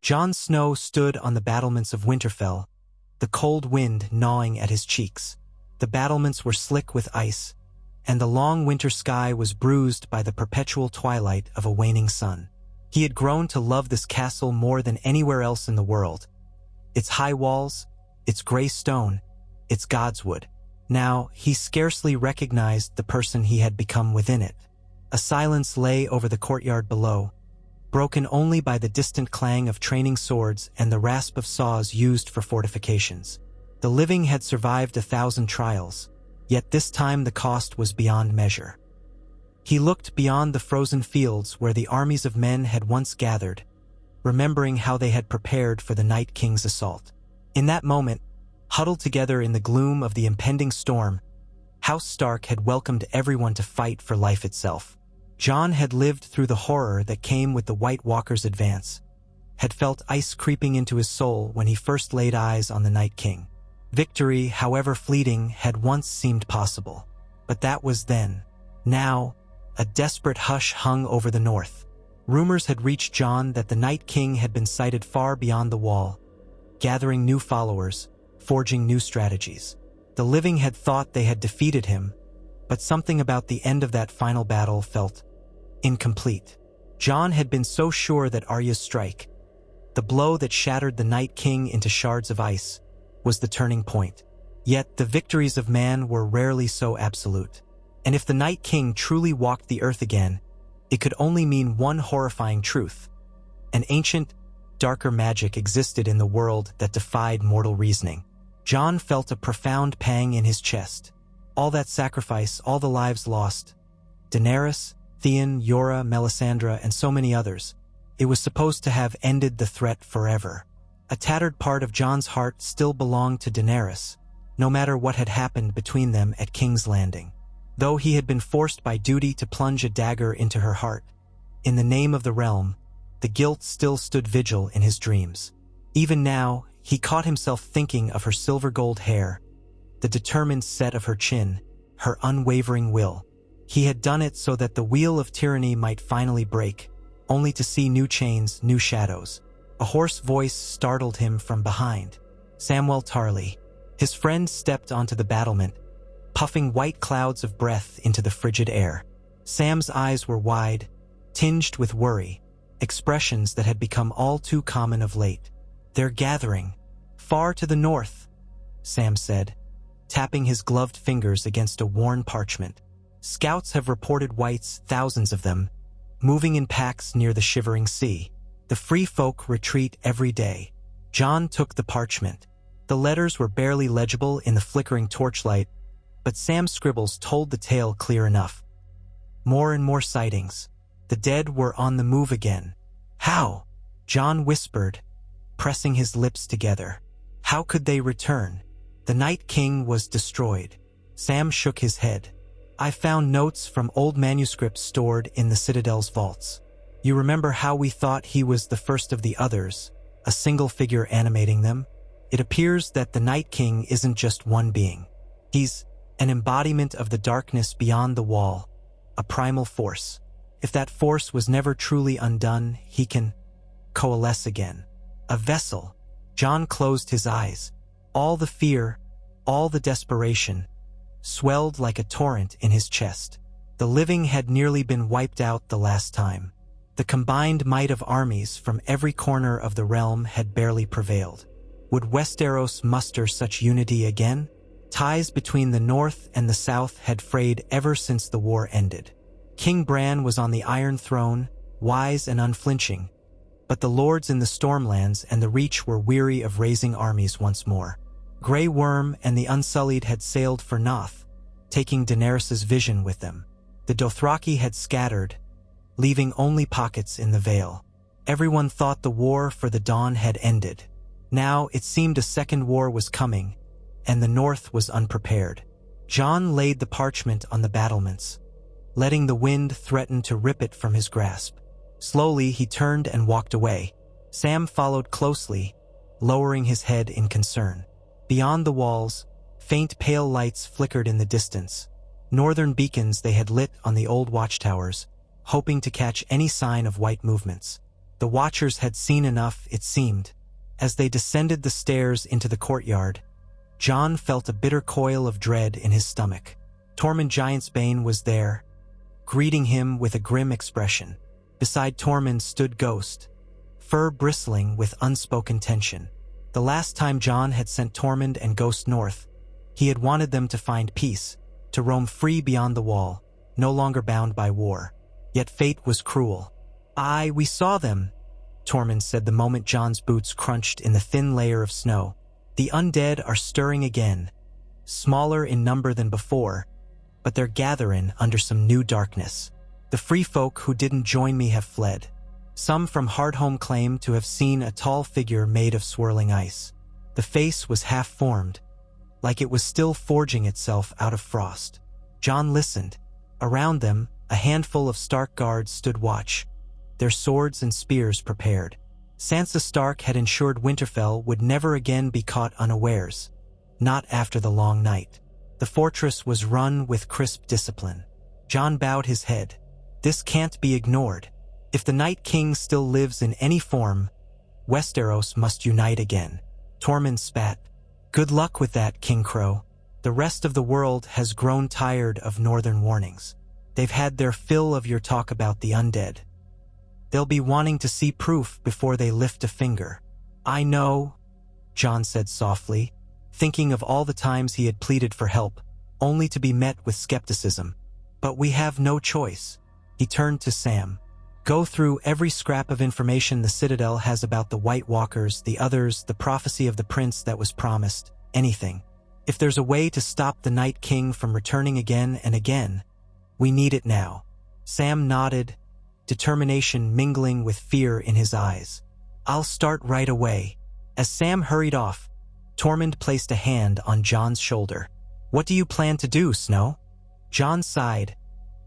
Jon Snow stood on the battlements of Winterfell, the cold wind gnawing at his cheeks. The battlements were slick with ice, and the long winter sky was bruised by the perpetual twilight of a waning sun. He had grown to love this castle more than anywhere else in the world. Its high walls, its gray stone, its godswood. Now, he scarcely recognized the person he had become within it. A silence lay over the courtyard below, broken only by the distant clang of training swords and the rasp of saws used for fortifications. The living had survived 1,000 trials, yet this time the cost was beyond measure. He looked beyond the frozen fields where the armies of men had once gathered, remembering how they had prepared for the Night King's assault. In that moment, huddled together in the gloom of the impending storm, House Stark had welcomed everyone to fight for life itself. Jon had lived through the horror that came with the White Walker's advance, had felt ice creeping into his soul when he first laid eyes on the Night King. Victory, however fleeting, had once seemed possible. But that was then. Now, a desperate hush hung over the north. Rumors had reached Jon that the Night King had been sighted far beyond the wall, gathering new followers, forging new strategies. The living had thought they had defeated him, but something about the end of that final battle felt incomplete. Jon had been so sure that Arya's strike, the blow that shattered the Night King into shards of ice, was the turning point. Yet the victories of man were rarely so absolute. And if the Night King truly walked the earth again, it could only mean one horrifying truth. An ancient, darker magic existed in the world that defied mortal reasoning. Jon felt a profound pang in his chest. All that sacrifice, all the lives lost. Daenerys, Theon, Yora, Melisandre, and so many others. It was supposed to have ended the threat forever. A tattered part of Jon's heart still belonged to Daenerys, no matter what had happened between them at King's Landing. Though he had been forced by duty to plunge a dagger into her heart, in the name of the realm, the guilt still stood vigil in his dreams. Even now, he caught himself thinking of her silver-gold hair, the determined set of her chin, her unwavering will. He had done it so that the wheel of tyranny might finally break, only to see new chains, new shadows. A hoarse voice startled him from behind. Samwell Tarly. His friend stepped onto the battlement, puffing white clouds of breath into the frigid air. Sam's eyes were wide, tinged with worry, expressions that had become all too common of late. "They're gathering. Far to the north," Sam said, tapping his gloved fingers against a worn parchment. "Scouts have reported whites, thousands of them, moving in packs near the Shivering Sea. The free folk retreat every day." Jon took the parchment. The letters were barely legible in the flickering torchlight, but Sam's scribbles told the tale clear enough. More and more sightings. The dead were on the move again. "How?" Jon whispered, pressing his lips together. "How could they return? The Night King was destroyed." Sam shook his head. "I found notes from old manuscripts stored in the Citadel's vaults. You remember how we thought he was the first of the others, a single figure animating them? It appears that the Night King isn't just one being. He's an embodiment of the darkness beyond the wall, a primal force. If that force was never truly undone, he can coalesce again. A vessel." Jon closed his eyes. All the fear, all the desperation, swelled like a torrent in his chest. The living had nearly been wiped out the last time. The combined might of armies from every corner of the realm had barely prevailed. Would Westeros muster such unity again? Ties between the north and the south had frayed ever since the war ended. King Bran was on the Iron Throne, wise and unflinching, but the lords in the Stormlands and the Reach were weary of raising armies once more. Grey Worm and the Unsullied had sailed for Noth, taking Daenerys' vision with them. The Dothraki had scattered, leaving only pockets in the Vale. Everyone thought the war for the Dawn had ended. Now it seemed a second war was coming, and the North was unprepared. Jon laid the parchment on the battlements, letting the wind threaten to rip it from his grasp. Slowly he turned and walked away. Sam followed closely, lowering his head in concern. Beyond the walls, faint pale lights flickered in the distance. Northern beacons they had lit on the old watchtowers, hoping to catch any sign of white movements. The watchers had seen enough, it seemed. As they descended the stairs into the courtyard, Jon felt a bitter coil of dread in his stomach. Tormund Giantsbane was there, greeting him with a grim expression. Beside Tormund stood Ghost, fur bristling with unspoken tension. The last time Jon had sent Tormund and Ghost north, he had wanted them to find peace, to roam free beyond the wall, no longer bound by war. Yet fate was cruel. "Aye, we saw them," Tormund said the moment Jon's boots crunched in the thin layer of snow. "The undead are stirring again, smaller in number than before, but they're gathering under some new darkness. The free folk who didn't join me have fled. Some from Hardhome claim to have seen a tall figure made of swirling ice. The face was half-formed, like it was still forging itself out of frost." Jon listened. Around them, a handful of Stark guards stood watch, their swords and spears prepared. Sansa Stark had ensured Winterfell would never again be caught unawares, not after the long night. The fortress was run with crisp discipline. Jon bowed his head. This can't be ignored. If the Night King still lives in any form, Westeros must unite again. Tormund spat. "Good luck with that, King Crow. The rest of the world has grown tired of northern warnings. They've had their fill of your talk about the undead. They'll be wanting to see proof before they lift a finger." "I know," Jon said softly, thinking of all the times he had pleaded for help, only to be met with skepticism. "But we have no choice." He turned to Sam. "Go through every scrap of information the Citadel has about the White Walkers, the others, the prophecy of the prince that was promised, anything. If there's a way to stop the Night King from returning again and again, we need it now." Sam nodded, determination mingling with fear in his eyes. "I'll start right away." As Sam hurried off, Tormund placed a hand on Jon's shoulder. "What do you plan to do, Snow?" Jon sighed,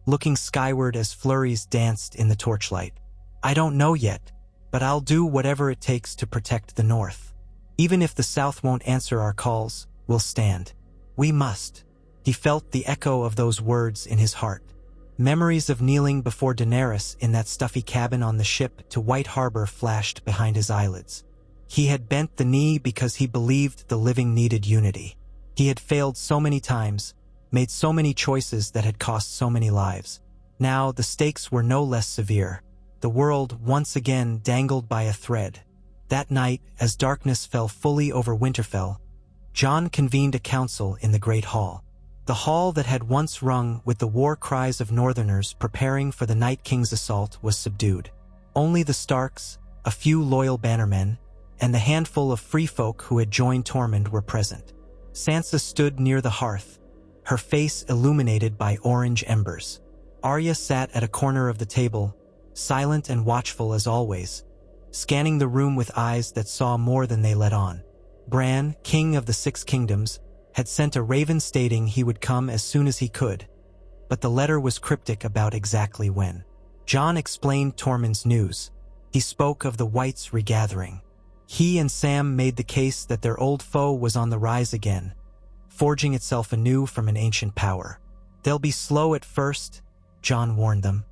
looking skyward as flurries danced in the torchlight. "I don't know yet, but I'll do whatever it takes to protect the North. Even if the South won't answer our calls, we'll stand. We must." He felt the echo of those words in his heart. Memories of kneeling before Daenerys in that stuffy cabin on the ship to White Harbor flashed behind his eyelids. He had bent the knee because he believed the living needed unity. He had failed so many times, made so many choices that had cost so many lives. Now the stakes were no less severe. The world once again dangled by a thread. That night, as darkness fell fully over Winterfell, Jon convened a council in the Great Hall. The hall that had once rung with the war cries of Northerners preparing for the Night King's assault was subdued. Only the Starks, a few loyal bannermen, and the handful of free folk who had joined Tormund were present. Sansa stood near the hearth, her face illuminated by orange embers. Arya sat at a corner of the table, silent and watchful as always, scanning the room with eyes that saw more than they let on. Bran, king of the Six Kingdoms, had sent a raven stating he would come as soon as he could, but the letter was cryptic about exactly when. Jon explained Tormund's news. He spoke of the Whites regathering. He and Sam made the case that their old foe was on the rise again, forging itself anew from an ancient power. "They'll be slow at first," Jon warned them,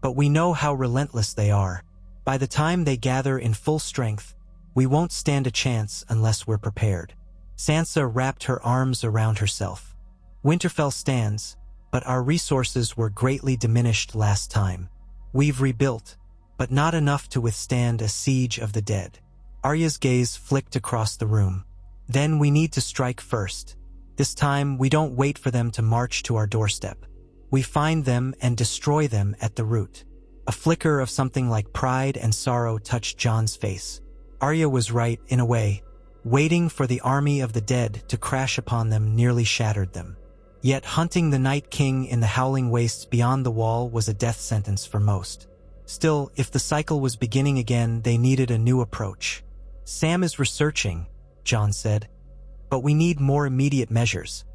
"but we know how relentless they are. By the time they gather in full strength, we won't stand a chance unless we're prepared." Sansa wrapped her arms around herself. "Winterfell stands, but our resources were greatly diminished last time. We've rebuilt, but not enough to withstand a siege of the dead." Arya's gaze flicked across the room. "Then we need to strike first. This time we don't wait for them to march to our doorstep. We find them and destroy them at the root." A flicker of something like pride and sorrow touched Jon's face. Arya was right, in a way. Waiting for the army of the dead to crash upon them nearly shattered them. Yet hunting the Night King in the howling wastes beyond the wall was a death sentence for most. Still, if the cycle was beginning again, they needed a new approach. "Sam is researching," Jon said, "but we need more immediate measures.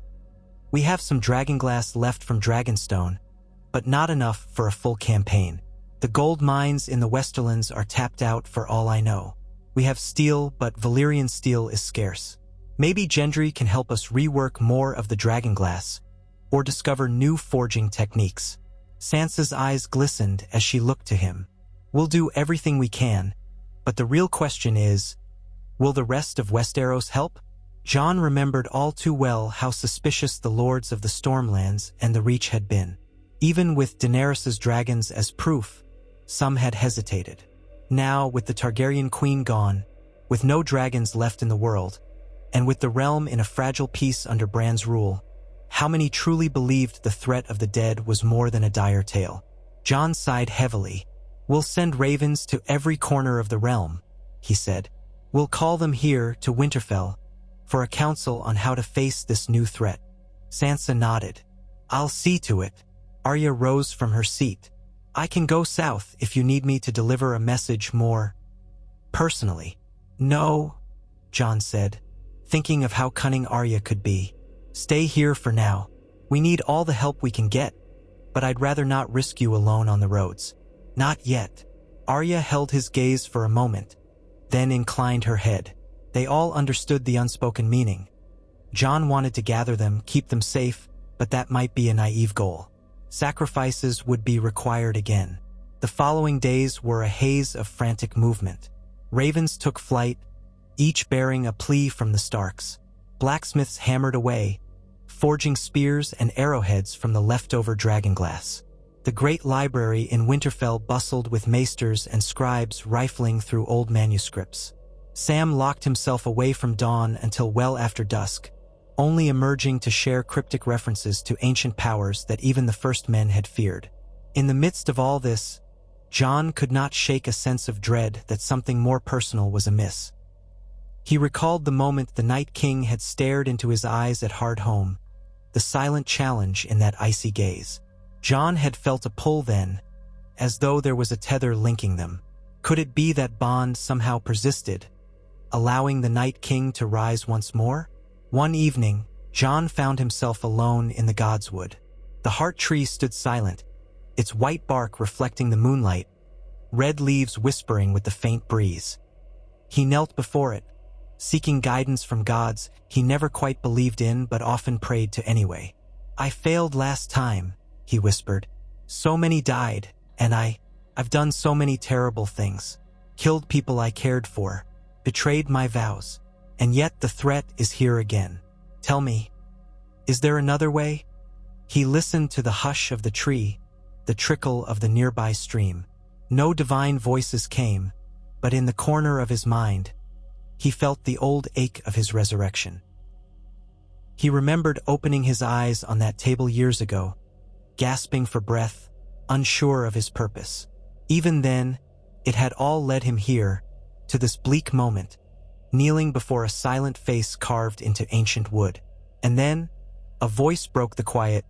We have some dragonglass left from Dragonstone, but not enough for a full campaign. The gold mines in the Westerlands are tapped out for all I know. We have steel, but Valyrian steel is scarce. Maybe Gendry can help us rework more of the dragonglass, or discover new forging techniques." Sansa's eyes glistened as she looked to him. We'll do everything we can, but the real question is, will the rest of Westeros help? Jon remembered all too well how suspicious the lords of the Stormlands and the Reach had been. Even with Daenerys's dragons as proof, some had hesitated. Now, with the Targaryen queen gone, with no dragons left in the world, and with the realm in a fragile peace under Bran's rule, how many truly believed the threat of the dead was more than a dire tale? Jon sighed heavily. "We'll send ravens to every corner of the realm," he said. "We'll call them here to Winterfell for a council on how to face this new threat." Sansa nodded. "I'll see to it." Arya rose from her seat. "I can go south if you need me to deliver a message more personally." "No," Jon said, thinking of how cunning Arya could be. "Stay here for now. We need all the help we can get, but I'd rather not risk you alone on the roads." "Not yet." Arya held his gaze for a moment, then inclined her head. They all understood the unspoken meaning. Jon wanted to gather them, keep them safe, but that might be a naive goal. Sacrifices would be required again. The following days were a haze of frantic movement. Ravens took flight, each bearing a plea from the Starks. Blacksmiths hammered away, forging spears and arrowheads from the leftover dragonglass. The great library in Winterfell bustled with maesters and scribes rifling through old manuscripts. Sam locked himself away from dawn until well after dusk, only emerging to share cryptic references to ancient powers that even the first men had feared. In the midst of all this, Jon could not shake a sense of dread that something more personal was amiss. He recalled the moment the Night King had stared into his eyes at Hardhome, the silent challenge in that icy gaze. Jon had felt a pull then, as though there was a tether linking them. Could it be that bond somehow persisted, allowing the Night King to rise once more? One evening, Jon found himself alone in the Godswood. The heart tree stood silent, its white bark reflecting the moonlight, red leaves whispering with the faint breeze. He knelt before it, seeking guidance from gods he never quite believed in but often prayed to anyway. "I failed last time," he whispered. "So many died, and I've done so many terrible things. Killed people I cared for, betrayed my vows, and yet the threat is here again. Tell me, is there another way?" He listened to the hush of the tree, the trickle of the nearby stream. No divine voices came, but in the corner of his mind, he felt the old ache of his resurrection. He remembered opening his eyes on that table years ago, gasping for breath, unsure of his purpose. Even then, it had all led him here, to this bleak moment, kneeling before a silent face carved into ancient wood. And then, a voice broke the quiet.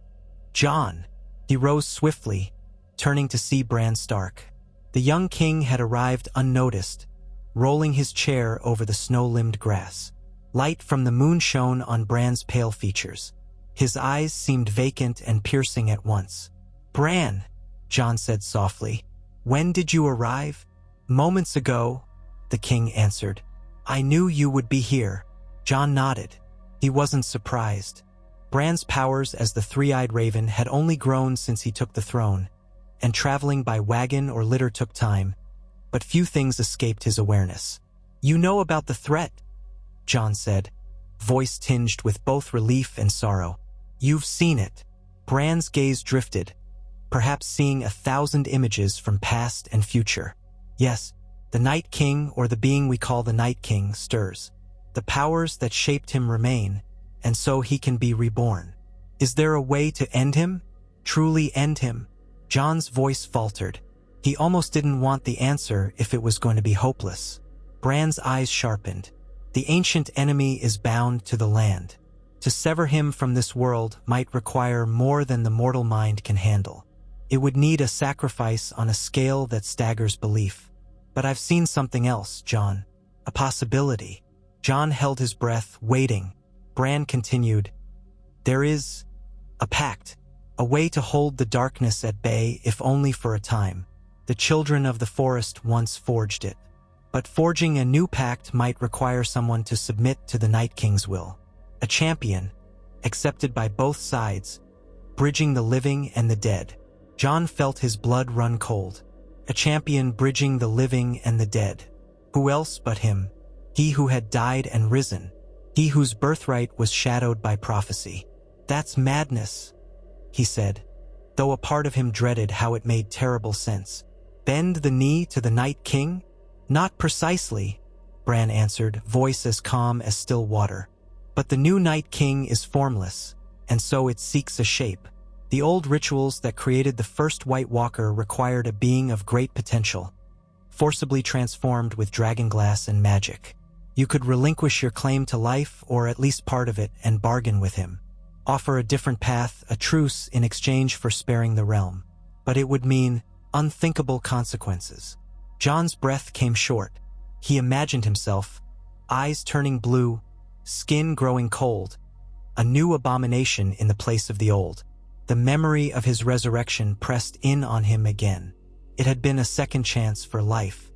"Jon!" He rose swiftly, turning to see Bran Stark. The young king had arrived unnoticed, rolling his chair over the snow-limbed grass. Light from the moon shone on Bran's pale features. His eyes seemed vacant and piercing at once. "Bran," Jon said softly, "when did you arrive?" "Moments ago," the king answered. "I knew you would be here." Jon nodded. He wasn't surprised. Bran's powers as the three-eyed raven had only grown since he took the throne, and traveling by wagon or litter took time, but few things escaped his awareness. "You know about the threat," Jon said, voice tinged with both relief and sorrow. "You've seen it." Bran's gaze drifted, perhaps seeing 1,000 images from past and future. "Yes, the Night King, or the being we call the Night King, stirs. The powers that shaped him remain, and so he can be reborn. Is there a way to end him? Truly end him?" Jon's voice faltered. He almost didn't want the answer if it was going to be hopeless. Bran's eyes sharpened. The ancient enemy is bound to the land. To sever him from this world might require more than the mortal mind can handle. It would need a sacrifice on a scale that staggers belief. "But I've seen something else, Jon. A possibility." Jon held his breath, waiting. Bran continued, "There is a pact, a way to hold the darkness at bay if only for a time. The children of the forest once forged it. But forging a new pact might require someone to submit to the Night King's will. A champion, accepted by both sides, bridging the living and the dead." Jon felt his blood run cold. a champion bridging the living and the dead. Who else but him? He who had died and risen. He whose birthright was shadowed by prophecy. That's madness, he said, though a part of him dreaded how it made terrible sense. Bend the knee to the Night King? Not precisely, Bran answered, voice as calm as still water. But the new Night King is formless, and so it seeks a shape. The old rituals that created the first White Walker required a being of great potential, forcibly transformed with dragonglass and magic. You could relinquish your claim to life, or at least part of it, and bargain with him. Offer a different path, a truce in exchange for sparing the realm. But it would mean unthinkable consequences. Jon's breath came short. He imagined himself, eyes turning blue, skin growing cold, a new abomination in the place of the old. The memory of his resurrection pressed in on him again. It had been a second chance for life.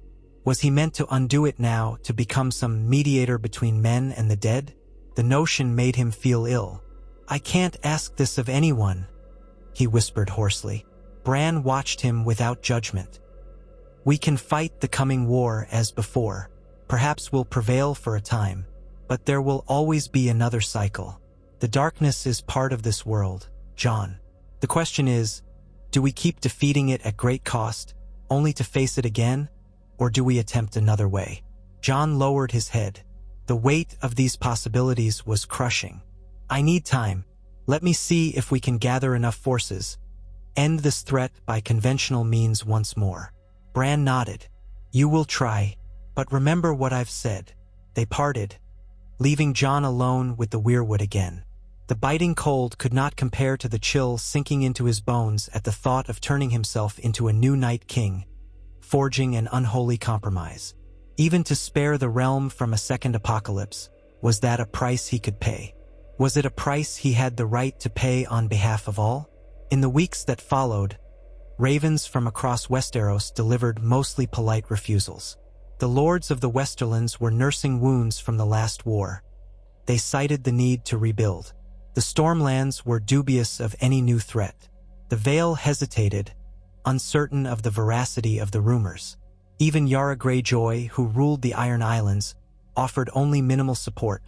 Was he meant to undo it now, to become some mediator between men and the dead? The notion made him feel ill. I can't ask this of anyone, he whispered hoarsely. Bran watched him without judgment. We can fight the coming war as before. Perhaps we'll prevail for a time, but there will always be another cycle. The darkness is part of this world, Jon. The question is, do we keep defeating it at great cost, only to face it again, or do we attempt another way? Jon lowered his head. The weight of these possibilities was crushing. I need time. Let me see if we can gather enough forces. End this threat by conventional means once more. Bran nodded. You will try, but remember what I've said. They parted, leaving Jon alone with the weirwood again. The biting cold could not compare to the chill sinking into his bones at the thought of turning himself into a new Night King, forging an unholy compromise. Even to spare the realm from a second apocalypse, was that a price he could pay? Was it a price he had the right to pay on behalf of all? In the weeks that followed, ravens from across Westeros delivered mostly polite refusals. The lords of the Westerlands were nursing wounds from the last war. They cited the need to rebuild. The Stormlands were dubious of any new threat. The Vale hesitated, uncertain of the veracity of the rumors. Even Yara Greyjoy, who ruled the Iron Islands, offered only minimal support.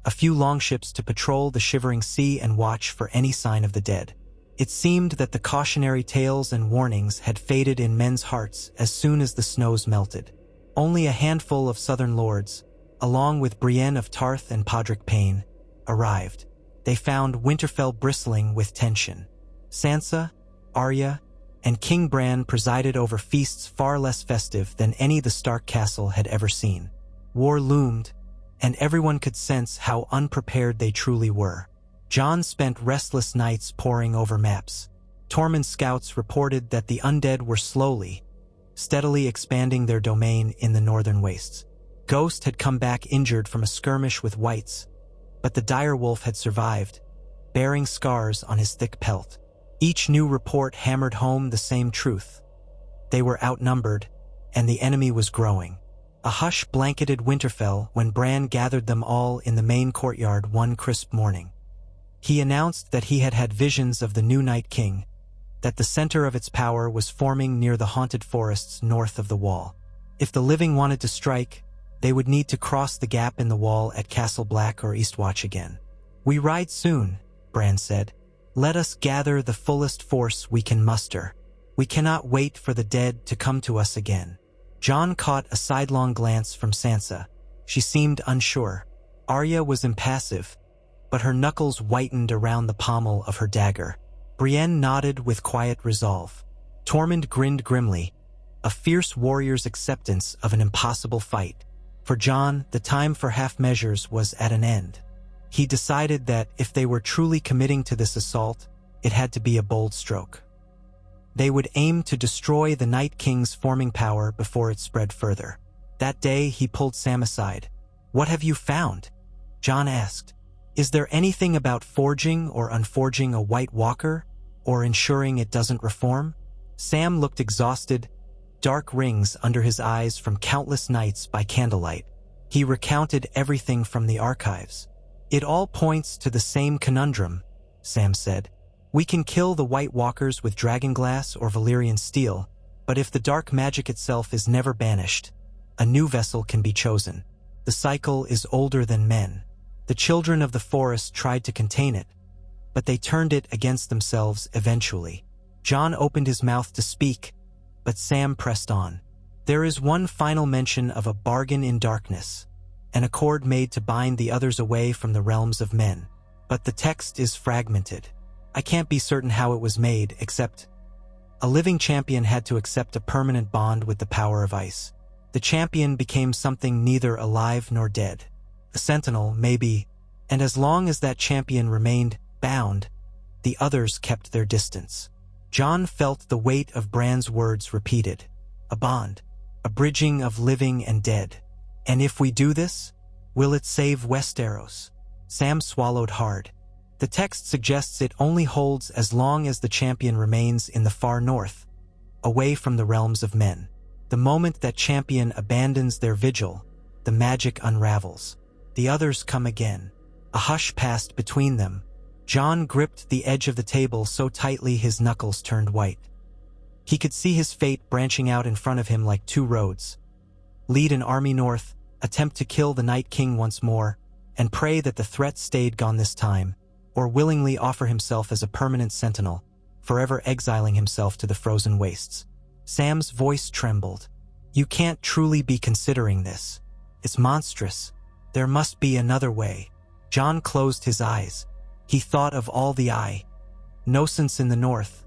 A few longships to patrol the shivering sea and watch for any sign of the dead. It seemed that the cautionary tales and warnings had faded in men's hearts as soon as the snows melted. Only a handful of southern lords, along with Brienne of Tarth and Podrick Payne, arrived. They found Winterfell bristling with tension. Sansa, Arya, and King Bran presided over feasts far less festive than any the Stark castle had ever seen. War loomed, and everyone could sense how unprepared they truly were. Jon spent restless nights poring over maps. Tormund scouts reported that the undead were steadily expanding their domain in the northern wastes. Ghost had come back injured from a skirmish with whites, but the direwolf had survived, bearing scars on his thick pelt. Each new report hammered home the same truth. They were outnumbered, and the enemy was growing. A hush blanketed Winterfell when Bran gathered them all in the main courtyard one crisp morning. He announced that he had had visions of the new Night King, that the center of its power was forming near the haunted forests north of the wall. If the living wanted to strike, they would need to cross the gap in the wall at Castle Black or Eastwatch again. We ride soon, Bran said. Let us gather the fullest force we can muster. We cannot wait for the dead to come to us again. Jon caught a sidelong glance from Sansa. She seemed unsure. Arya was impassive, but her knuckles whitened around the pommel of her dagger. Brienne nodded with quiet resolve. Tormund grinned grimly, a fierce warrior's acceptance of an impossible fight. For Jon, the time for half measures was at an end. He decided that if they were truly committing to this assault, it had to be a bold stroke. They would aim to destroy the Night King's forming power before it spread further. That day, he pulled Sam aside. What have you found? Jon asked. Is there anything about forging or unforging a White Walker, or ensuring it doesn't reform? Sam looked exhausted, dark rings under his eyes from countless nights by candlelight. He recounted everything from the archives. It all points to the same conundrum, Sam said. We can kill the White Walkers with dragonglass or Valyrian steel, But if the dark magic itself is never banished, a new vessel can be chosen. The cycle is older than men. The children of the forest tried to contain it, but they turned it against themselves eventually. Jon opened his mouth to speak, but Sam pressed on. There is one final mention of a bargain in darkness, an accord made to bind the others away from the realms of men. But the text is fragmented. I can't be certain how it was made, except a living champion had to accept a permanent bond with the power of ice. The champion became something neither alive nor dead. A sentinel, maybe, and as long as that champion remained bound, the others kept their distance. Jon felt the weight of Bran's words repeated. A bond, a bridging of living and dead. And if we do this, will it save Westeros? Sam swallowed hard. The text suggests it only holds as long as the champion remains in the far north, away from the realms of men. The moment that champion abandons their vigil, the magic unravels. The others come again. A hush passed between them. Jon gripped the edge of the table so tightly his knuckles turned white. He could see his fate branching out in front of him like two roads. Lead an army north, attempt to kill the Night King once more, and pray that the threat stayed gone this time, or willingly offer himself as a permanent sentinel, forever exiling himself to the frozen wastes. Sam's voice trembled. You can't truly be considering this. It's monstrous. There must be another way. Jon closed his eyes. He thought of all the innocents in the north.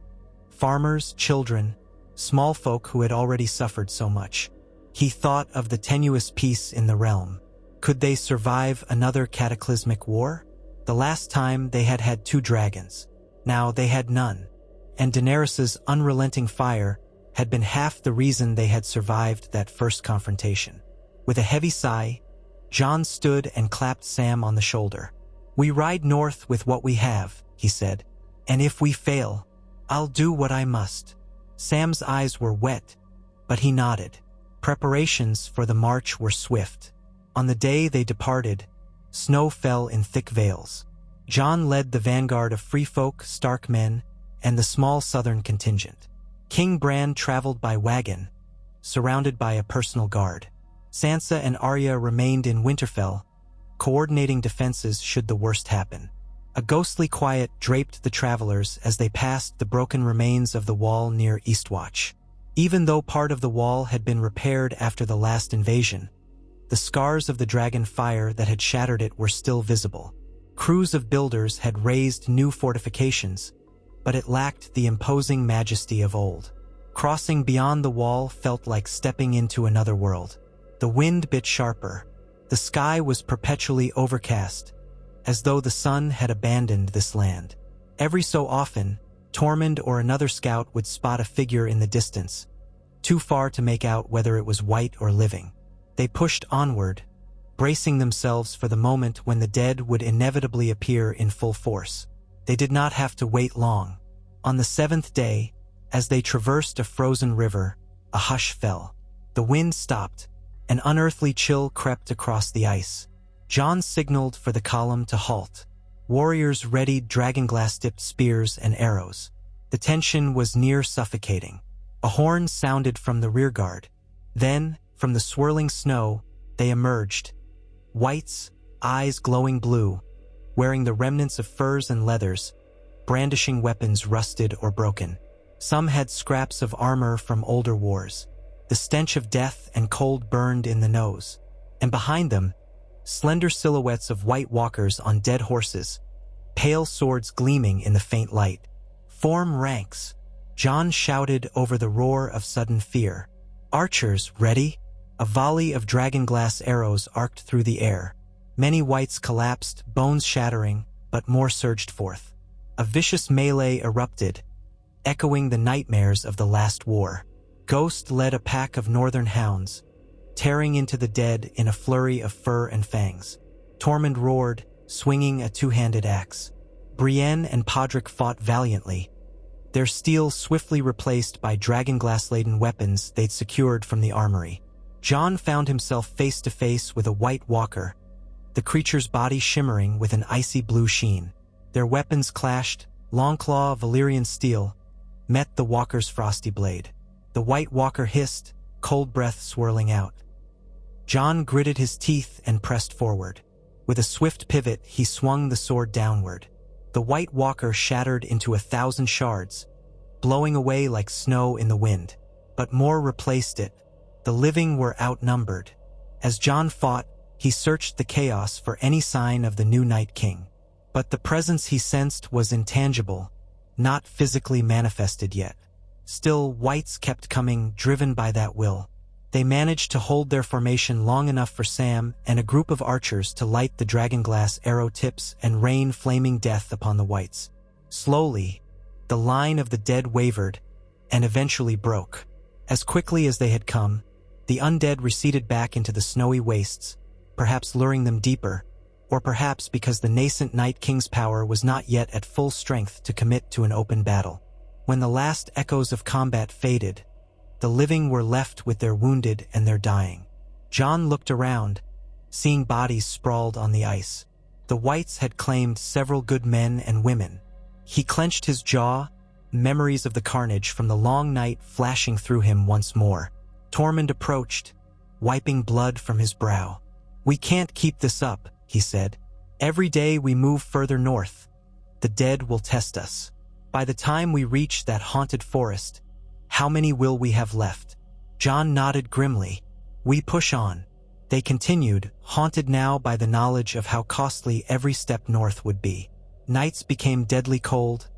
Farmers, children, small folk who had already suffered so much. He thought of the tenuous peace in the realm. Could they survive another cataclysmic war? The last time they had had 2 dragons. Now they had none. And Daenerys's unrelenting fire had been half the reason they had survived that first confrontation. With a heavy sigh, Jon stood and clapped Sam on the shoulder. We ride north with what we have, he said. And if we fail, I'll do what I must. Sam's eyes were wet, but he nodded. Preparations for the march were swift. On the day they departed, snow fell in thick veils. Jon led the vanguard of free folk, Stark men, and the small southern contingent. King Bran traveled by wagon, surrounded by a personal guard. Sansa and Arya remained in Winterfell, coordinating defenses should the worst happen. A ghostly quiet draped the travelers as they passed the broken remains of the wall near Eastwatch. Even though part of the wall had been repaired after the last invasion, the scars of the dragon fire that had shattered it were still visible. Crews of builders had raised new fortifications, but it lacked the imposing majesty of old. Crossing beyond the wall felt like stepping into another world. The wind bit sharper. The sky was perpetually overcast, as though the sun had abandoned this land. Every so often, Tormund or another scout would spot a figure in the distance, too far to make out whether it was white or living. They pushed onward, bracing themselves for the moment when the dead would inevitably appear in full force. They did not have to wait long. On the 7th day, as they traversed a frozen river, a hush fell. The wind stopped. An unearthly chill crept across the ice. Jon signaled for the column to halt. Warriors readied dragonglass-tipped spears and arrows. The tension was near suffocating. A horn sounded from the rearguard. Then, from the swirling snow, they emerged. Whites, eyes glowing blue, wearing the remnants of furs and leathers, brandishing weapons rusted or broken. Some had scraps of armor from older wars. The stench of death and cold burned in the nose. And behind them, slender silhouettes of white walkers on dead horses, pale swords gleaming in the faint light. Form ranks, Jon shouted over the roar of sudden fear. Archers, ready? A volley of dragonglass arrows arced through the air. Many whites collapsed, bones shattering, but more surged forth. A vicious melee erupted, echoing the nightmares of the last war. Ghost led a pack of northern hounds, tearing into the dead in a flurry of fur and fangs. Tormund roared, swinging a 2-handed axe. Brienne and Podrick fought valiantly, their steel swiftly replaced by dragonglass-laden weapons they'd secured from the armory. Jon found himself face to face with a white walker, the creature's body shimmering with an icy blue sheen. Their weapons clashed. Longclaw, Valyrian steel, met the walker's frosty blade. The White Walker hissed, cold breath swirling out. Jon gritted his teeth and pressed forward. With a swift pivot, he swung the sword downward. The White Walker shattered into 1,000 shards, blowing away like snow in the wind. But more replaced it. The living were outnumbered. As Jon fought, he searched the chaos for any sign of the new Night King. But the presence he sensed was intangible, not physically manifested yet. Still, whites kept coming, driven by that will. They managed to hold their formation long enough for Sam and a group of archers to light the dragonglass arrow tips and rain flaming death upon the whites. Slowly, the line of the dead wavered and eventually broke. As quickly as they had come, the undead receded back into the snowy wastes, perhaps luring them deeper, or perhaps because the nascent Night King's power was not yet at full strength to commit to an open battle. When the last echoes of combat faded, the living were left with their wounded and their dying. Jon looked around, seeing bodies sprawled on the ice. The whites had claimed several good men and women. He clenched his jaw, memories of the carnage from the long night flashing through him once more. Tormund approached, wiping blood from his brow. "We can't keep this up," he said. "Every day we move further north, the dead will test us. By the time we reach that haunted forest, how many will we have left?" Jon nodded grimly. "We push on." They continued, haunted now by the knowledge of how costly every step north would be. Nights became deadly cold,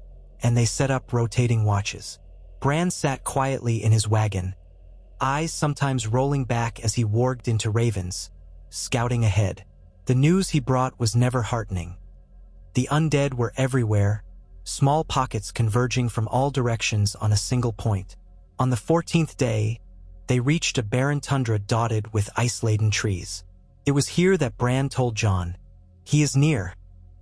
and they set up rotating watches. Bran sat quietly in his wagon, eyes sometimes rolling back as he warged into ravens, scouting ahead. The news he brought was never heartening. The undead were everywhere, small pockets converging from all directions on a single point. On the 14th day, they reached a barren tundra dotted with ice-laden trees. It was here that Bran told Jon, "He is near."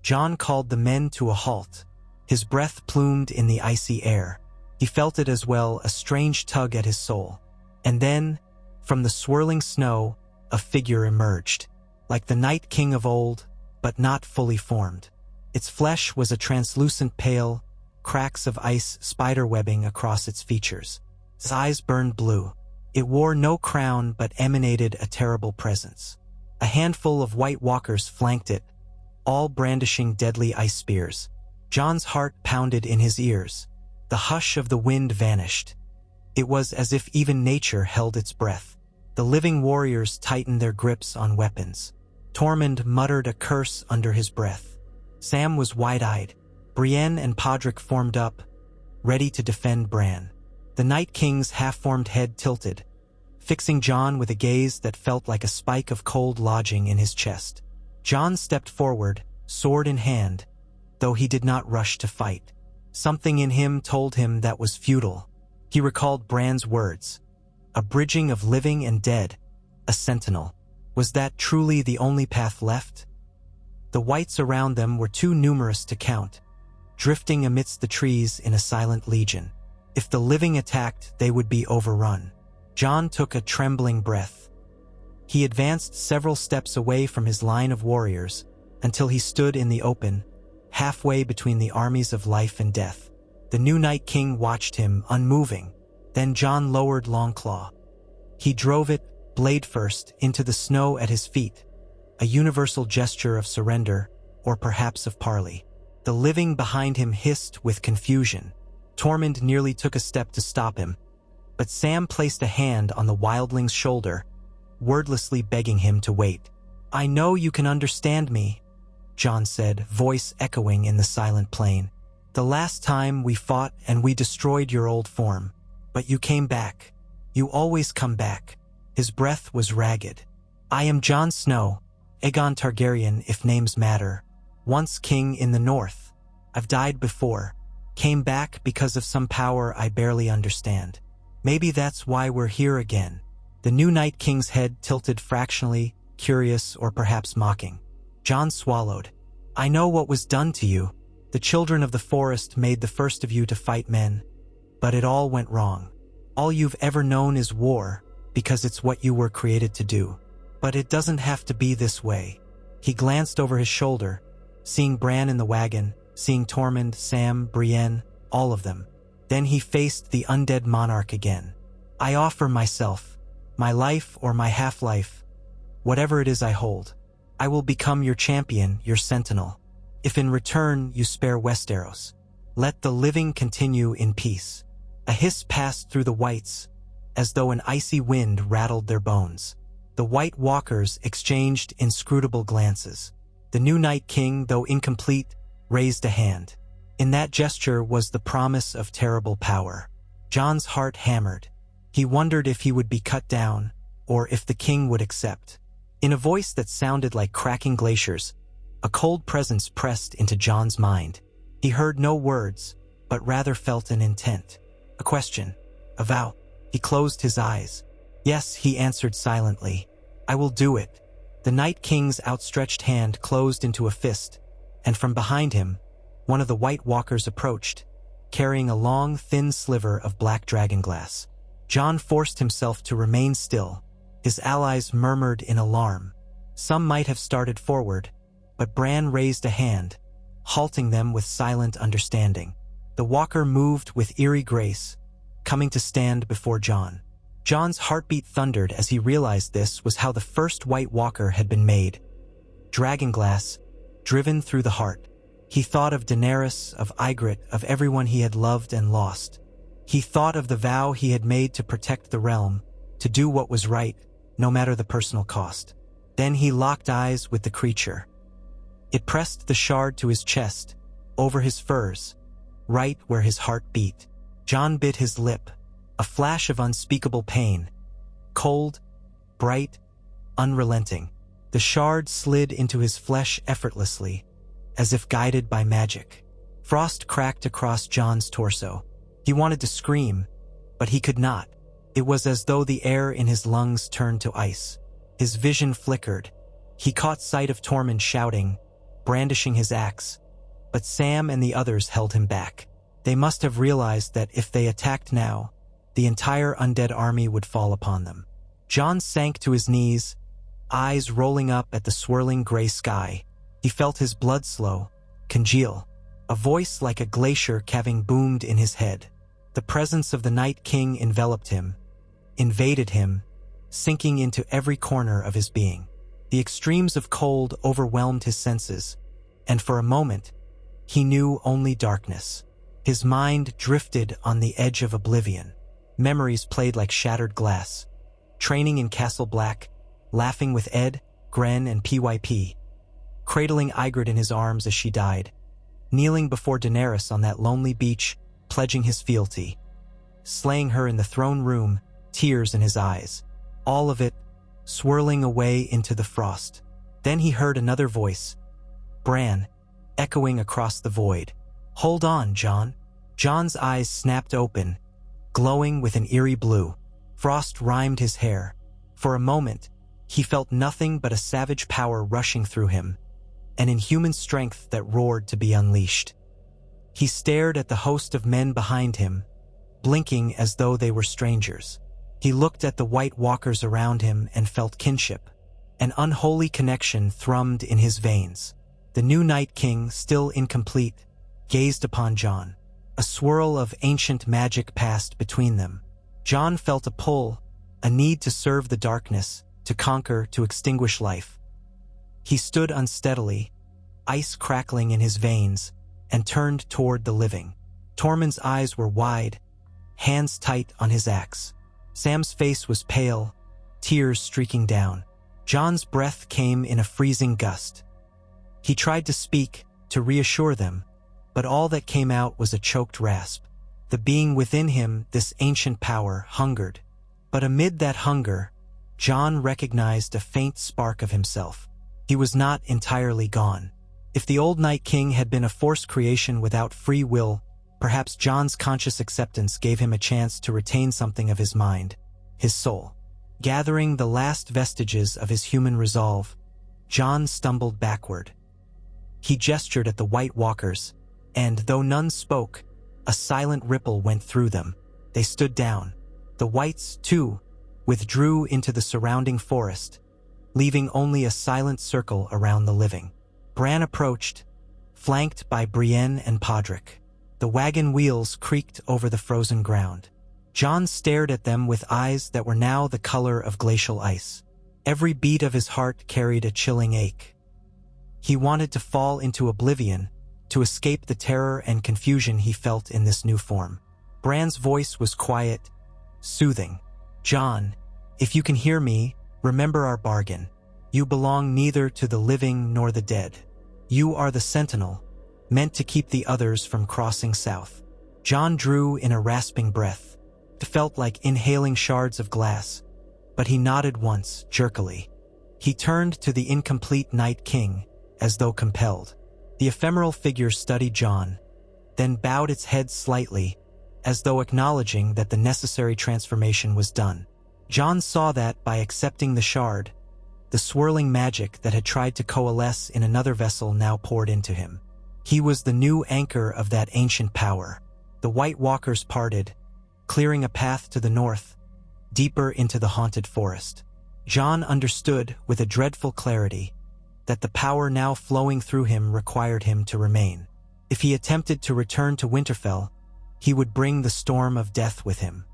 Jon called the men to a halt. His breath plumed in the icy air. He felt it as well, a strange tug at his soul. And then, from the swirling snow, a figure emerged, like the Night King of old, but not fully formed. Its flesh was a translucent pale, cracks of ice spiderwebbing across its features. Its eyes burned blue. It wore no crown but emanated a terrible presence. A handful of White Walkers flanked it, all brandishing deadly ice spears. Jon's heart pounded in his ears. The hush of the wind vanished. It was as if even nature held its breath. The living warriors tightened their grips on weapons. Tormund muttered a curse under his breath. Sam was wide-eyed. Brienne and Podrick formed up, ready to defend Bran. The Night King's half-formed head tilted, fixing Jon with a gaze that felt like a spike of cold lodging in his chest. Jon stepped forward, sword in hand, though he did not rush to fight. Something in him told him that was futile. He recalled Bran's words. A bridging of living and dead, a sentinel. Was that truly the only path left? The whites around them were too numerous to count, drifting amidst the trees in a silent legion. If the living attacked, they would be overrun. Jon took a trembling breath. He advanced several steps away from his line of warriors until he stood in the open, halfway between the armies of life and death. The new Night King watched him, unmoving. Then Jon lowered Longclaw. He drove it, blade first, into the snow at his feet, a universal gesture of surrender, or perhaps of parley. The living behind him hissed with confusion. Tormund nearly took a step to stop him, but Sam placed a hand on the wildling's shoulder, wordlessly begging him to wait. "I know you can understand me," Jon said, voice echoing in the silent plain. "The last time we fought and we destroyed your old form, but you came back. You always come back." His breath was ragged. "I am Jon Snow, Aegon Targaryen if names matter, once king in the north. I've died before, came back because of some power I barely understand. Maybe that's why we're here again." The new Night King's head tilted fractionally, curious or perhaps mocking. Jon swallowed. "I know what was done to you. The children of the forest made the first of you to fight men, but it all went wrong. All you've ever known is war, because it's what you were created to do. But it doesn't have to be this way." He glanced over his shoulder, seeing Bran in the wagon, seeing Tormund, Sam, Brienne, all of them. Then he faced the undead monarch again. I offer myself, my life or my half-life, whatever it is I hold. I will become your champion, your sentinel. If in return you spare Westeros, let the living continue in peace." A hiss passed through the whites, as though an icy wind rattled their bones. The White Walkers exchanged inscrutable glances. The new Night King, though incomplete, raised a hand. In that gesture was the promise of terrible power. Jon's heart hammered. He wondered if he would be cut down, or if the king would accept. In a voice that sounded like cracking glaciers, a cold presence pressed into Jon's mind. He heard no words, but rather felt an intent. A question. A vow. He closed his eyes. "Yes," he answered silently. "I will do it." The Night King's outstretched hand closed into a fist, and from behind him, one of the White Walkers approached, carrying a long, thin sliver of black dragonglass. Jon forced himself to remain still. His allies murmured in alarm. Some might have started forward, but Bran raised a hand, halting them with silent understanding. The walker moved with eerie grace, coming to stand before Jon. Jon's heartbeat thundered as he realized this was how the first White Walker had been made. Dragonglass, driven through the heart. He thought of Daenerys, of Ygritte, of everyone he had loved and lost. He thought of the vow he had made to protect the realm, to do what was right, no matter the personal cost. Then he locked eyes with the creature. It pressed the shard to his chest, over his furs, right where his heart beat. Jon bit his lip, a flash of unspeakable pain. Cold, bright, unrelenting. The shard slid into his flesh effortlessly, as if guided by magic. Frost cracked across Jon's torso. He wanted to scream, but he could not. It was as though the air in his lungs turned to ice. His vision flickered. He caught sight of Tormund shouting, brandishing his axe, but Sam and the others held him back. They must have realized that if they attacked now, the entire undead army would fall upon them. Jon sank to his knees, eyes rolling up at the swirling gray sky. He felt his blood slow, congeal. A voice like a glacier caving boomed in his head. The presence of the Night King enveloped him, invaded him, sinking into every corner of his being. The extremes of cold overwhelmed his senses, and for a moment, he knew only darkness. His mind drifted on the edge of oblivion. Memories played like shattered glass. Training in Castle Black, laughing with Ed, Gren, and PYP. Cradling Ygritte in his arms as she died. Kneeling before Daenerys on that lonely beach, pledging his fealty. Slaying her in the throne room, tears in his eyes. All of it, swirling away into the frost. Then he heard another voice. Bran, echoing across the void. "Hold on, Jon." Jon's eyes snapped open, glowing with an eerie blue. Frost rimed his hair. For a moment, he felt nothing but a savage power rushing through him, an inhuman strength that roared to be unleashed. He stared at the host of men behind him, blinking as though they were strangers. He looked at the White Walkers around him and felt kinship. An unholy connection thrummed in his veins. The new Night King, still incomplete, gazed upon Jon. A swirl of ancient magic passed between them. Jon felt a pull, a need to serve the darkness, to conquer, to extinguish life. He stood unsteadily, ice crackling in his veins, and turned toward the living. Tormund's eyes were wide, hands tight on his axe. Sam's face was pale, tears streaking down. Jon's breath came in a freezing gust. He tried to speak, to reassure them, but all that came out was a choked rasp. The being within him, this ancient power, hungered. But amid that hunger, Jon recognized a faint spark of himself. He was not entirely gone. If the old Night King had been a forced creation without free will, perhaps Jon's conscious acceptance gave him a chance to retain something of his mind, his soul. Gathering the last vestiges of his human resolve, Jon stumbled backward. He gestured at the White Walkers, and though none spoke, a silent ripple went through them. They stood down. The Whites, too, withdrew into the surrounding forest, leaving only a silent circle around the living. Bran approached, flanked by Brienne and Podrick. The wagon wheels creaked over the frozen ground. Jon stared at them with eyes that were now the color of glacial ice. Every beat of his heart carried a chilling ache. He wanted to fall into oblivion, to escape the terror and confusion he felt in this new form. Bran's voice was quiet, soothing. "Jon, if you can hear me, remember our bargain. You belong neither to the living nor the dead. You are the sentinel, meant to keep the others from crossing south." Jon drew in a rasping breath. It felt like inhaling shards of glass, but he nodded once, jerkily. He turned to the incomplete Night King, as though compelled. The ephemeral figure studied Jon, then bowed its head slightly, as though acknowledging that the necessary transformation was done. Jon saw that by accepting the shard, the swirling magic that had tried to coalesce in another vessel now poured into him. He was the new anchor of that ancient power. The White Walkers parted, clearing a path to the north, deeper into the haunted forest. Jon understood with a dreadful clarity that the power now flowing through him required him to remain. If he attempted to return to Winterfell, he would bring the storm of death with him.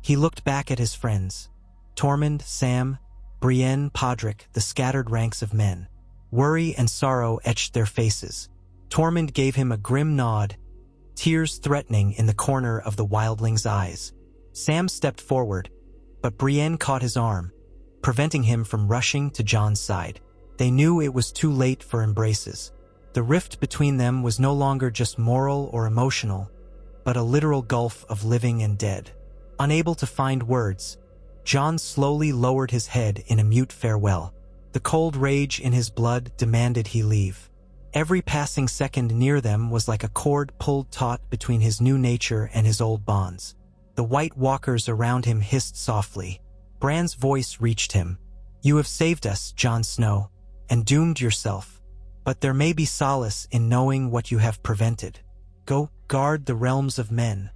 He looked back at his friends, Tormund, Sam, Brienne, Podrick, the scattered ranks of men. Worry and sorrow etched their faces. Tormund gave him a grim nod, tears threatening in the corner of the wildling's eyes. Sam stepped forward, but Brienne caught his arm, preventing him from rushing to Jon's side. They knew it was too late for embraces. The rift between them was no longer just moral or emotional, but a literal gulf of living and dead. Unable to find words, Jon slowly lowered his head in a mute farewell. The cold rage in his blood demanded he leave. Every passing second near them was like a cord pulled taut between his new nature and his old bonds. The White Walkers around him hissed softly. Bran's voice reached him. "You have saved us, Jon Snow, and doomed yourself, but there may be solace in knowing what you have prevented. Go guard the realms of men,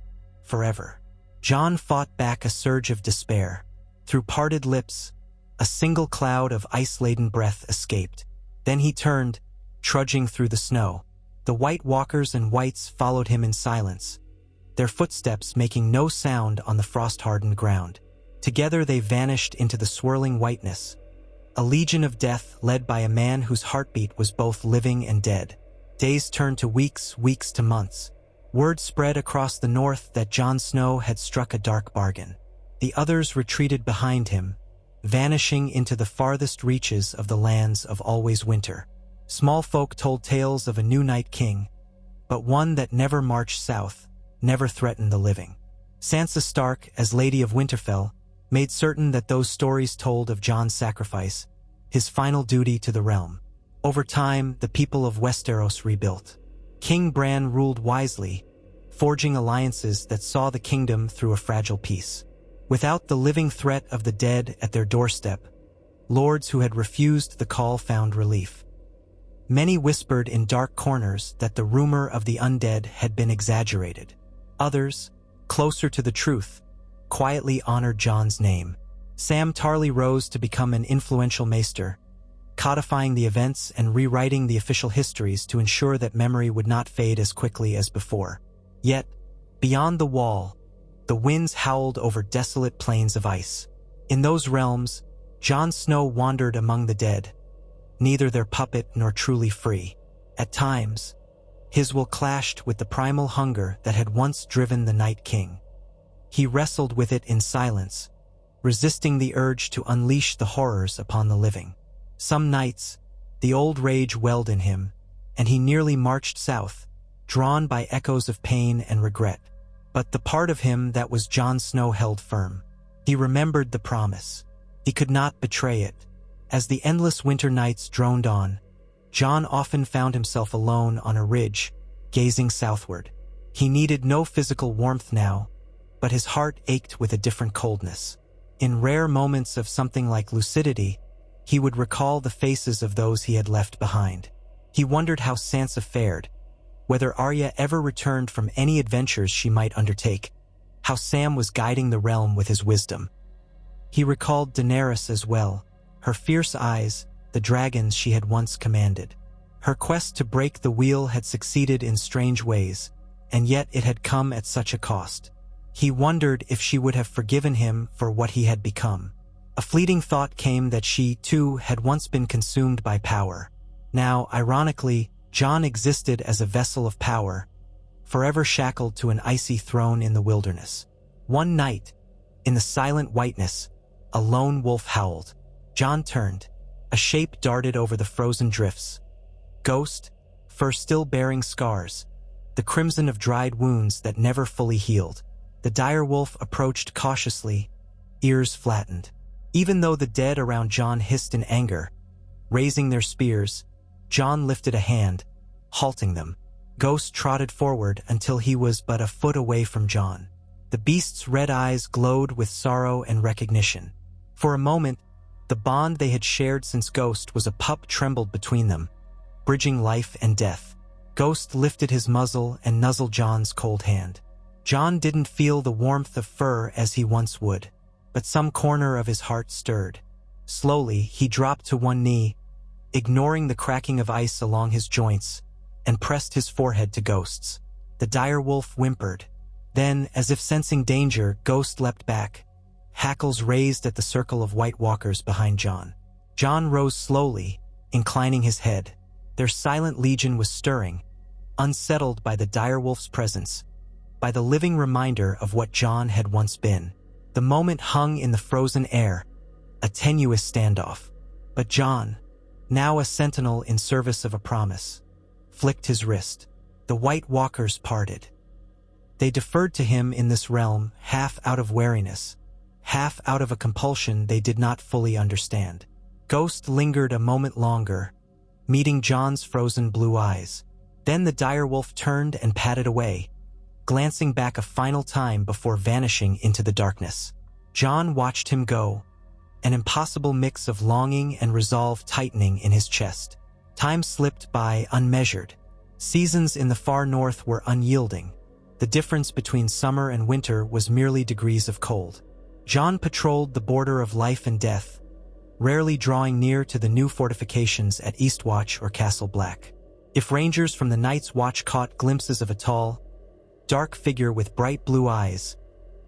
forever." Jon fought back a surge of despair. Through parted lips, a single cloud of ice-laden breath escaped. Then he turned, trudging through the snow. The White Walkers and Whites followed him in silence, their footsteps making no sound on the frost-hardened ground. Together they vanished into the swirling whiteness, a legion of death led by a man whose heartbeat was both living and dead. Days turned to weeks, weeks to months. Word spread across the north that Jon Snow had struck a dark bargain. The others retreated behind him, vanishing into the farthest reaches of the lands of always winter. Small folk told tales of a new Night King, but one that never marched south, never threatened the living. Sansa Stark, as Lady of Winterfell, made certain that those stories told of Jon's sacrifice, his final duty to the realm. Over time, the people of Westeros rebuilt. King Bran ruled wisely, forging alliances that saw the kingdom through a fragile peace. Without the living threat of the dead at their doorstep, lords who had refused the call found relief. Many whispered in dark corners that the rumor of the undead had been exaggerated. Others, closer to the truth, quietly honored Jon's name. Sam Tarly rose to become an influential maester, codifying the events and rewriting the official histories to ensure that memory would not fade as quickly as before. Yet, beyond the wall, the winds howled over desolate plains of ice. In those realms, Jon Snow wandered among the dead, neither their puppet nor truly free. At times, his will clashed with the primal hunger that had once driven the Night King. He wrestled with it in silence, resisting the urge to unleash the horrors upon the living. Some nights, the old rage welled in him, and he nearly marched south, drawn by echoes of pain and regret. But the part of him that was Jon Snow held firm. He remembered the promise. He could not betray it. As the endless winter nights droned on, Jon often found himself alone on a ridge, gazing southward. He needed no physical warmth now, but his heart ached with a different coldness. In rare moments of something like lucidity, he would recall the faces of those he had left behind. He wondered how Sansa fared, whether Arya ever returned from any adventures she might undertake, how Sam was guiding the realm with his wisdom. He recalled Daenerys as well, her fierce eyes, the dragons she had once commanded. Her quest to break the wheel had succeeded in strange ways, and yet it had come at such a cost. He wondered if she would have forgiven him for what he had become. A fleeting thought came that she, too, had once been consumed by power. Now, ironically, Jon existed as a vessel of power, forever shackled to an icy throne in the wilderness. One night, in the silent whiteness, a lone wolf howled. Jon turned. A shape darted over the frozen drifts. Ghost, fur still bearing scars, the crimson of dried wounds that never fully healed. The dire wolf approached cautiously, ears flattened. Even though the dead around Jon hissed in anger, raising their spears, Jon lifted a hand, halting them. Ghost trotted forward until he was but a foot away from Jon. The beast's red eyes glowed with sorrow and recognition. For a moment, the bond they had shared since Ghost was a pup trembled between them, bridging life and death. Ghost lifted his muzzle and nuzzled Jon's cold hand. Jon didn't feel the warmth of fur as he once would, but some corner of his heart stirred. Slowly, he dropped to one knee, ignoring the cracking of ice along his joints, and pressed his forehead to Ghost's. The dire wolf whimpered. Then, as if sensing danger, Ghost leapt back, hackles raised at the circle of White Walkers behind Jon. Jon rose slowly, inclining his head. Their silent legion was stirring, unsettled by the dire wolf's presence, by the living reminder of what Jon had once been. The moment hung in the frozen air, a tenuous standoff. But Jon, now a sentinel in service of a promise, flicked his wrist. The White Walkers parted. They deferred to him in this realm, half out of wariness, half out of a compulsion they did not fully understand. Ghost lingered a moment longer, meeting Jon's frozen blue eyes. Then the dire wolf turned and padded away, glancing back a final time before vanishing into the darkness. Jon watched him go, an impossible mix of longing and resolve tightening in his chest. Time slipped by unmeasured. Seasons in the far north were unyielding. The difference between summer and winter was merely degrees of cold. Jon patrolled the border of life and death, rarely drawing near to the new fortifications at Eastwatch or Castle Black. If rangers from the Night's Watch caught glimpses of a tall, dark figure with bright blue eyes,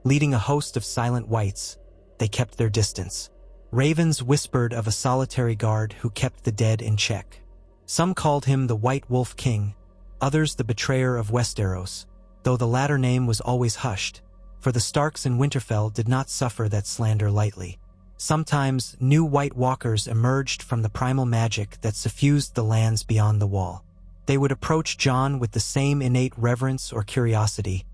leading a host of silent whites, they kept their distance. Ravens whispered of a solitary guard who kept the dead in check. Some called him the White Wolf King, others the betrayer of Westeros, though the latter name was always hushed, for the Starks in Winterfell did not suffer that slander lightly. Sometimes new White Walkers emerged from the primal magic that suffused the lands beyond the Wall. They would approach Jon with the same innate reverence or curiosity,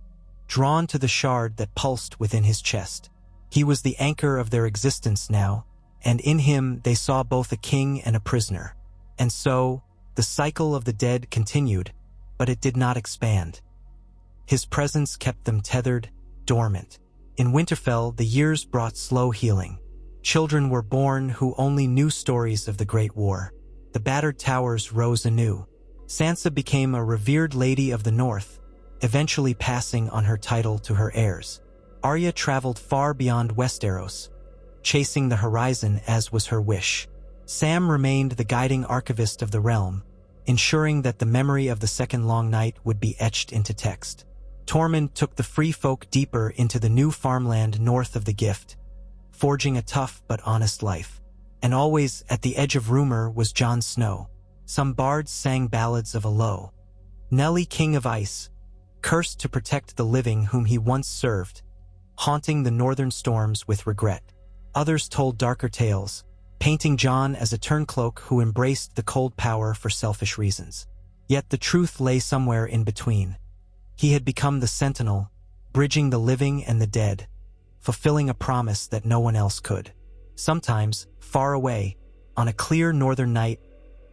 drawn to the shard that pulsed within his chest. He was the anchor of their existence now, and in him they saw both a king and a prisoner. And so, the cycle of the dead continued, but it did not expand. His presence kept them tethered, dormant. In Winterfell, the years brought slow healing. Children were born who only knew stories of the Great War. The battered towers rose anew. Sansa became a revered lady of the North, eventually passing on her title to her heirs. Arya traveled far beyond Westeros, chasing the horizon as was her wish. Sam remained the guiding archivist of the realm, ensuring that the memory of the Second Long Night would be etched into text. Tormund took the free folk deeper into the new farmland north of the Gift, forging a tough but honest life. And always at the edge of rumor was Jon Snow. Some bards sang ballads of a low Nelly, King of Ice, cursed to protect the living whom he once served, haunting the northern storms with regret. Others told darker tales, painting Jon as a turncloak who embraced the cold power for selfish reasons. Yet the truth lay somewhere in between. He had become the sentinel, bridging the living and the dead, fulfilling a promise that no one else could. Sometimes, far away, on a clear northern night,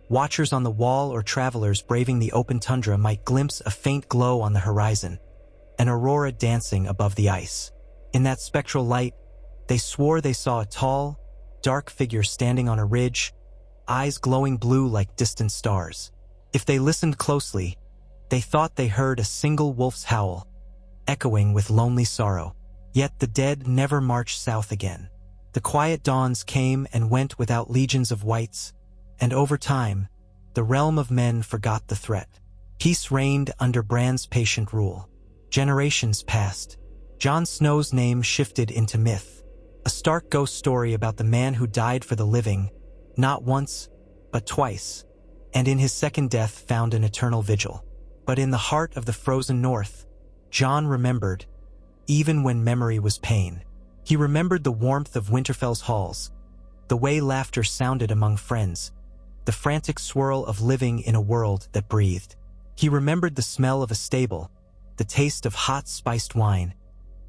watchers on the wall or travelers braving the open tundra might glimpse a faint glow on the horizon, an aurora dancing above the ice. In that spectral light, they swore they saw a tall, dark figure standing on a ridge, eyes glowing blue like distant stars. If they listened closely, they thought they heard a single wolf's howl, echoing with lonely sorrow. Yet the dead never marched south again. The quiet dawns came and went without legions of whites, and over time, the realm of men forgot the threat. Peace reigned under Bran's patient rule. Generations passed, Jon Snow's name shifted into myth, a stark ghost story about the man who died for the living, not once, but twice, and in his second death found an eternal vigil. But in the heart of the frozen north, Jon remembered, even when memory was pain. He remembered the warmth of Winterfell's halls, the way laughter sounded among friends, the frantic swirl of living in a world that breathed. He remembered the smell of a stable, the taste of hot spiced wine,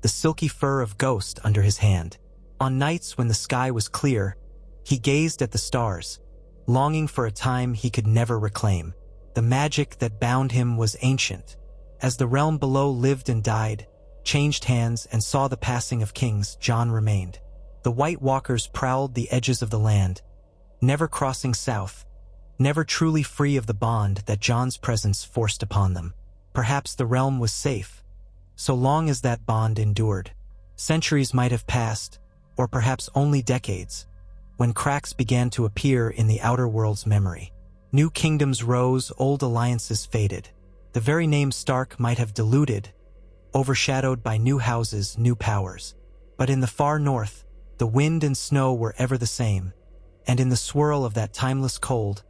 the silky fur of Ghost under his hand. On nights when the sky was clear, he gazed at the stars, longing for a time he could never reclaim. The magic that bound him was ancient. As the realm below lived and died, changed hands, and saw the passing of kings, Jon remained. The White Walkers prowled the edges of the land, never crossing south, never truly free of the bond that Jon's presence forced upon them. Perhaps the realm was safe, so long as that bond endured. Centuries might have passed, or perhaps only decades, when cracks began to appear in the outer world's memory. New kingdoms rose, old alliances faded. The very name Stark might have diluted, overshadowed by new houses, new powers. But in the far north, the wind and snow were ever the same, and in the swirl of that timeless cold,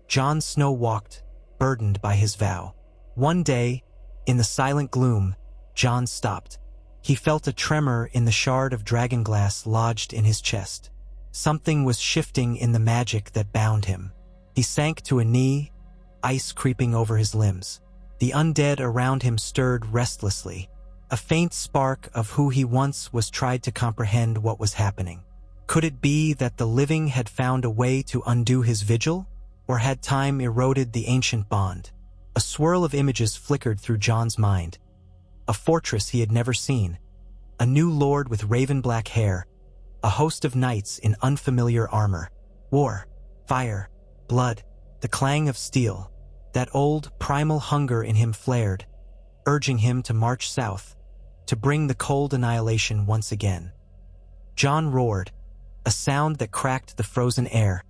Jon Snow walked, burdened by his vow. One day, in the silent gloom, Jon stopped. He felt a tremor in the shard of dragonglass lodged in his chest. Something was shifting in the magic that bound him. He sank to a knee, ice creeping over his limbs. The undead around him stirred restlessly. A faint spark of who he once was tried to comprehend what was happening. Could it be that the living had found a way to undo his vigil? Or had time eroded the ancient bond? A swirl of images flickered through Jon's mind. A fortress he had never seen. A new lord with raven-black hair. A host of knights in unfamiliar armor. War, fire, blood, the clang of steel. That old, primal hunger in him flared, urging him to march south, to bring the cold annihilation once again. Jon roared, a sound that cracked the frozen air,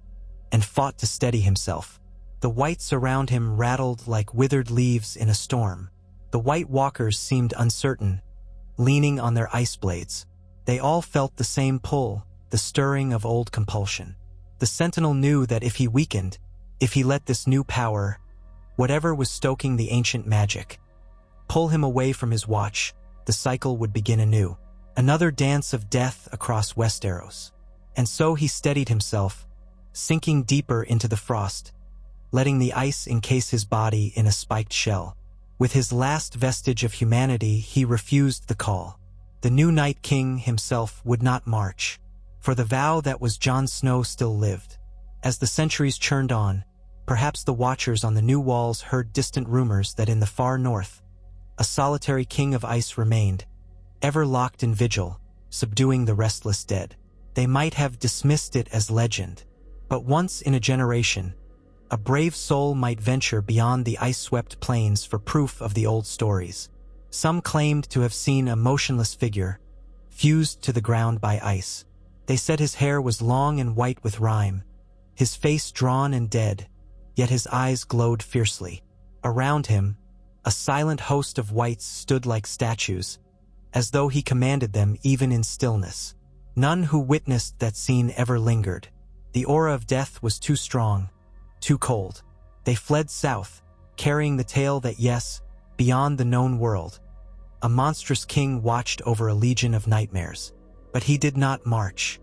and fought to steady himself. The whites around him rattled like withered leaves in a storm. The White Walkers seemed uncertain, leaning on their ice blades. They all felt the same pull, the stirring of old compulsion. The sentinel knew that if he weakened, if he let this new power, whatever was stoking the ancient magic, pull him away from his watch, the cycle would begin anew. Another dance of death across Westeros. And so he steadied himself, sinking deeper into the frost, letting the ice encase his body in a spiked shell. With his last vestige of humanity, he refused the call. The new Night King himself would not march, for the vow that was Jon Snow still lived. As the centuries churned on, perhaps the watchers on the new walls heard distant rumors that in the far north, a solitary king of ice remained, ever locked in vigil, subduing the restless dead. They might have dismissed it as legend, but once in a generation, a brave soul might venture beyond the ice-swept plains for proof of the old stories. Some claimed to have seen a motionless figure, fused to the ground by ice. They said his hair was long and white with rime, his face drawn and dead, yet his eyes glowed fiercely. Around him, a silent host of whites stood like statues, as though he commanded them even in stillness. None who witnessed that scene ever lingered. The aura of death was too strong, too cold. They fled south, carrying the tale that yes, beyond the known world, a monstrous king watched over a legion of nightmares. But he did not march.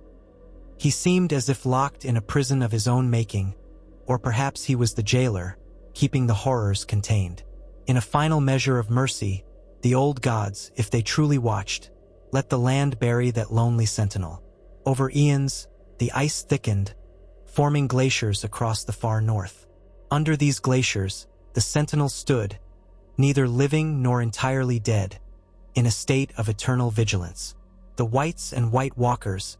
He seemed as if locked in a prison of his own making, or perhaps he was the jailer, keeping the horrors contained. In a final measure of mercy, the old gods, if they truly watched, let the land bury that lonely sentinel. Over eons, the ice thickened, forming glaciers across the far north. Under these glaciers, the sentinel stood, neither living nor entirely dead, in a state of eternal vigilance. The whites and White Walkers,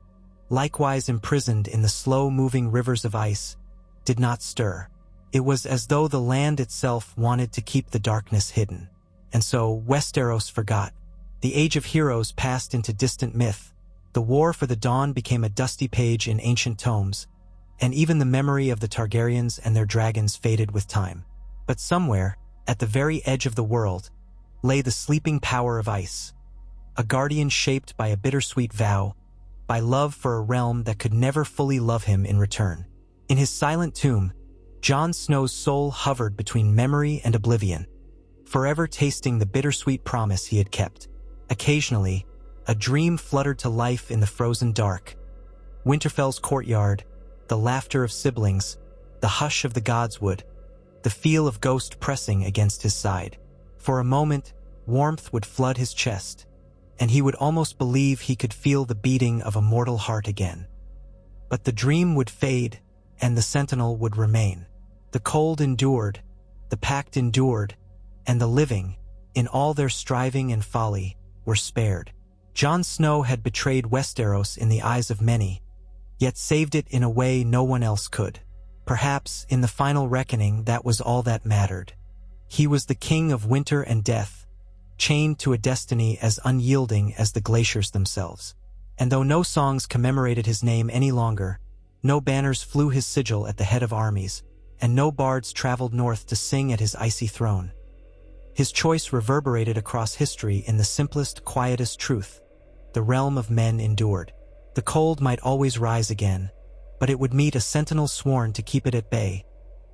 likewise imprisoned in the slow-moving rivers of ice, did not stir. It was as though the land itself wanted to keep the darkness hidden. And so Westeros forgot. The age of heroes passed into distant myth. The war for the dawn became a dusty page in ancient tomes, and even the memory of the Targaryens and their dragons faded with time. But somewhere, at the very edge of the world, lay the sleeping power of ice. a guardian shaped by a bittersweet vow, by love for a realm that could never fully love him in return. In his silent tomb, Jon Snow's soul hovered between memory and oblivion, forever tasting the bittersweet promise he had kept. Occasionally, a dream fluttered to life in the frozen dark. Winterfell's courtyard, the laughter of siblings, the hush of the godswood, the feel of ghost pressing against his side. For a moment, warmth would flood his chest, and he would almost believe he could feel the beating of a mortal heart again. But the dream would fade, and the sentinel would remain. The cold endured, the pact endured, and the living, in all their striving and folly, were spared. Jon Snow had betrayed Westeros in the eyes of many, yet saved it in a way no one else could. Perhaps, in the final reckoning, that was all that mattered. He was the king of winter and death, chained to a destiny as unyielding as the glaciers themselves. And though no songs commemorated his name any longer, no banners flew his sigil at the head of armies, and no bards traveled north to sing at his icy throne, his choice reverberated across history in the simplest, quietest truth: the realm of men endured. The cold might always rise again, but it would meet a sentinel sworn to keep it at bay,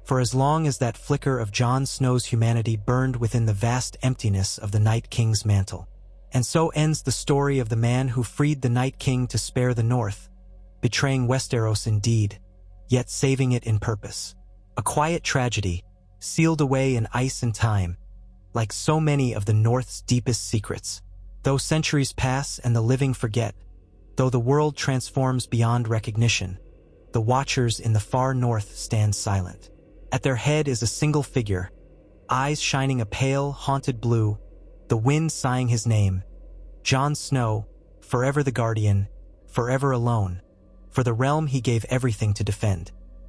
for as long as that flicker of Jon Snow's humanity burned within the vast emptiness of the Night King's mantle. And so ends the story of the man who freed the Night King to spare the North, betraying Westeros in deed, yet saving it in purpose. A quiet tragedy, sealed away in ice and time, like so many of the North's deepest secrets. Though centuries pass and the living forget, though the world transforms beyond recognition, the Watchers in the far north stand silent. At their head is a single figure, eyes shining a pale, haunted blue, the wind sighing his name: Jon Snow, forever the guardian, forever alone, for the realm he gave everything to defend.